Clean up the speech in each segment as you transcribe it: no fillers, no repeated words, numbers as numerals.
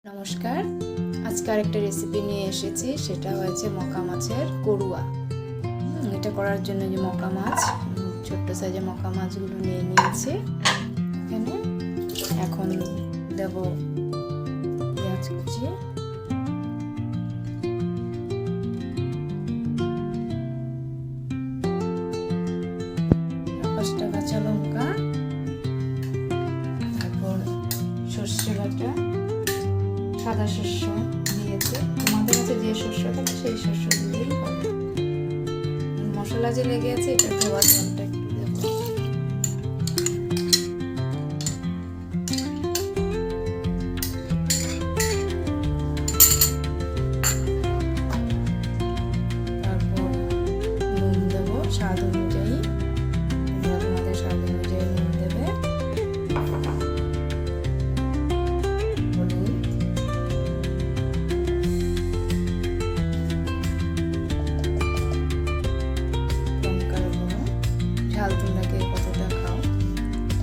নমস্কার, আজকে আরেকটা রেসিপি নিয়ে এসেছি। সেটা হয়েছে মকা মাছের করুয়া। এটা করার জন্য যে মকা মাছ, ছোট্ট সাইজের মকা মাছগুলো নিয়ে নিয়েছি। এখানে এখন দেব পেঁয়াজ কুচি, পাঁচটা কাঁচা লঙ্কা, তারপর সর্ষে বাটা, সাদা শস্য দিয়েছে। তোমাদের কাছে যে শস্য থাকে সেই শস্য দিলেই হবে। মশলা যে লেগে আছে এটা ধোয়া জলটা একটু দেব। তারপর নুন দেব স্বাদ অনুযায়ী, তোমাদের স্বাদ অনুযায়ী নুন দেবে। ঝাল তোমরা কে কতটা খাও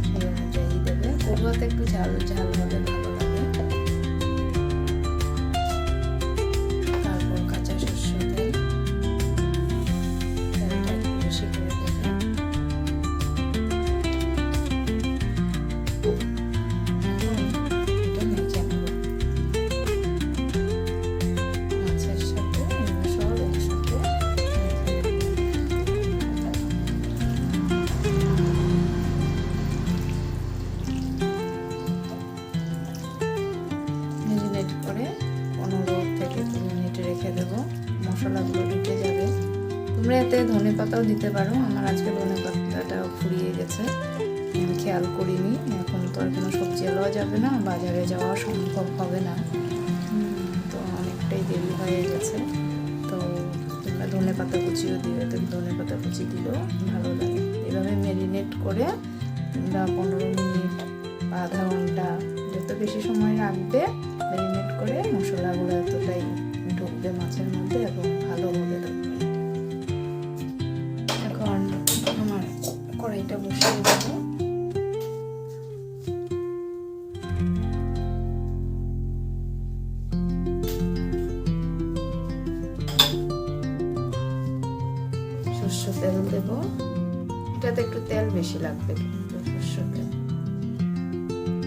সেই অনুযায়ী দেবে। করুয়াতে একটু ঝাল ঝাল হলে ভালো লাগে। তারপর কাঁচা সরষে তেল, তেলটা একটু বেশি করে দেবে। এটা মেখে নেব মাছের সাথে, সব একসাথে। মেরিনেট করে 15 থেকে 20 মিনিট রেখে দেব। মশলাগুলো ঢুকে যাবে। তোমরা এতে ধনে পাতাও দিতে পারো। আমার আজকে ধনে পাতাটাও ফুরিয়ে গেছে, আমি খেয়াল করিনি। এখন তো আর কোনো সবজি লওয়া যাবে না, বাজারে যাওয়া সম্ভব হবে না, তো অনেকটাই দেরি হয়ে গেছে। তো তোমরা ধনে পাতা কুচিও দিও, তো ধনে পাতা কুচি দিলেও ভালো লাগে। এভাবে মেরিনেট করে তোমরা 15 মিনিট বা আধা ঘন্টা, যত বেশি সময় রাখবে মেরিনেট করে, মশলাগুলো এতটাই ঢুকবে মাছের মধ্যে এবং ভালোভাবে ঢুকবে। এখন আমার কড়াইটা বসিয়ে দেব। সরষের তেল দেব। এটাতে একটু তেল বেশি লাগবে, কিন্তু সরষের তেল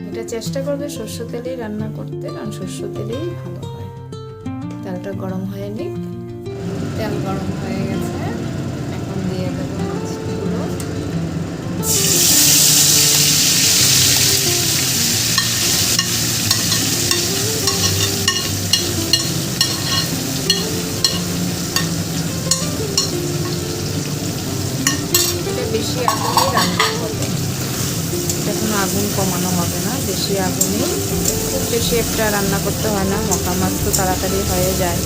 এটা চেষ্টা করবে সরষের তেলেই রান্না করতে, কারণ সরষের তেলেই ভালো হয়। তেলটা গরম হয়ে নিক। তেল গরম হয়ে গেছে, এখন দিয়ে দেবো মাছগুলো। এটা বেশি আগুনেই রান্না হবে, এটা কোনো আগুন কমানো হবে না, বেশি আগুনেই। খুব বেশি একটা রান্না করতে হয় না, মকা মাছ তো তাড়াতাড়ি হয়ে যায়।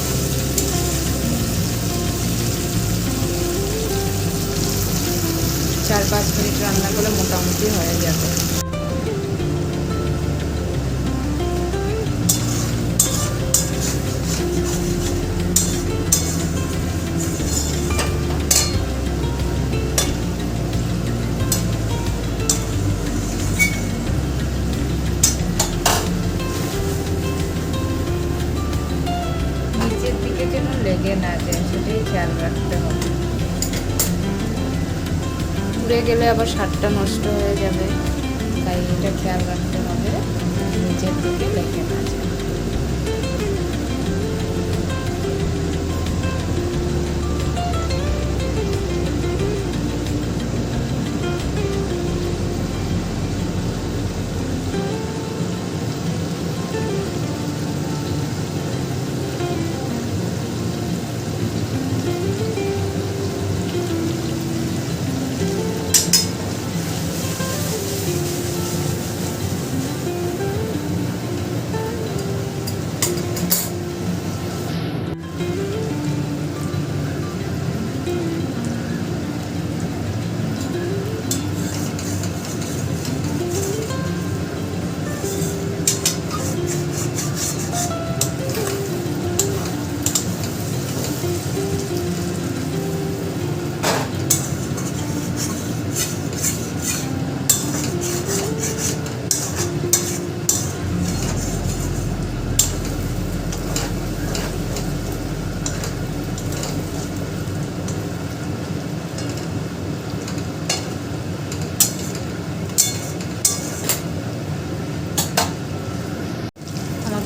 চার 5 মিনিট রান্না করলে মোটামুটি হয়ে যাবে। নিচের দিকে যেন লেগে না যায়, সেটাই খেয়াল রাখতে হবে। পুড়ে গেলে আবার স্বাদটা নষ্ট হয়ে যাবে, তাই এটা খেয়াল রাখতে হবে নিচের দিকে লেগে না যায়।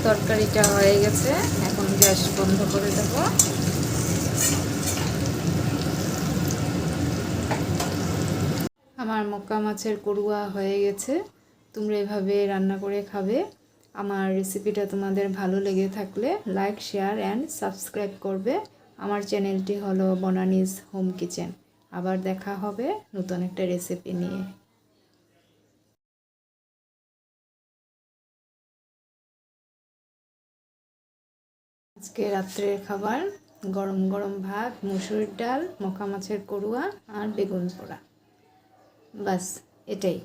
তরকারিটা হয়ে গেছে, এখন গ্যাস বন্ধ করে দেব। আমার মক্কা মাছের করুয়া হয়ে গেছে। তোমরা এভাবে রান্না করে খাবে। আমার রেসিপিটা তোমাদের ভালো লেগে থাকলে লাইক, শেয়ার অ্যান্ড সাবস্ক্রাইব করবে। আমার চ্যানেলটি হলো বনানীজ হোম কিচেন। আবার দেখা হবে নতুন একটা রেসিপি নিয়ে। আজকে রাত্রের খাবার গরম গরম ভাত, মুসুরির ডাল, মক্কা মাছের করুয়া আর বেগুন পোড়া। বাস এটাই।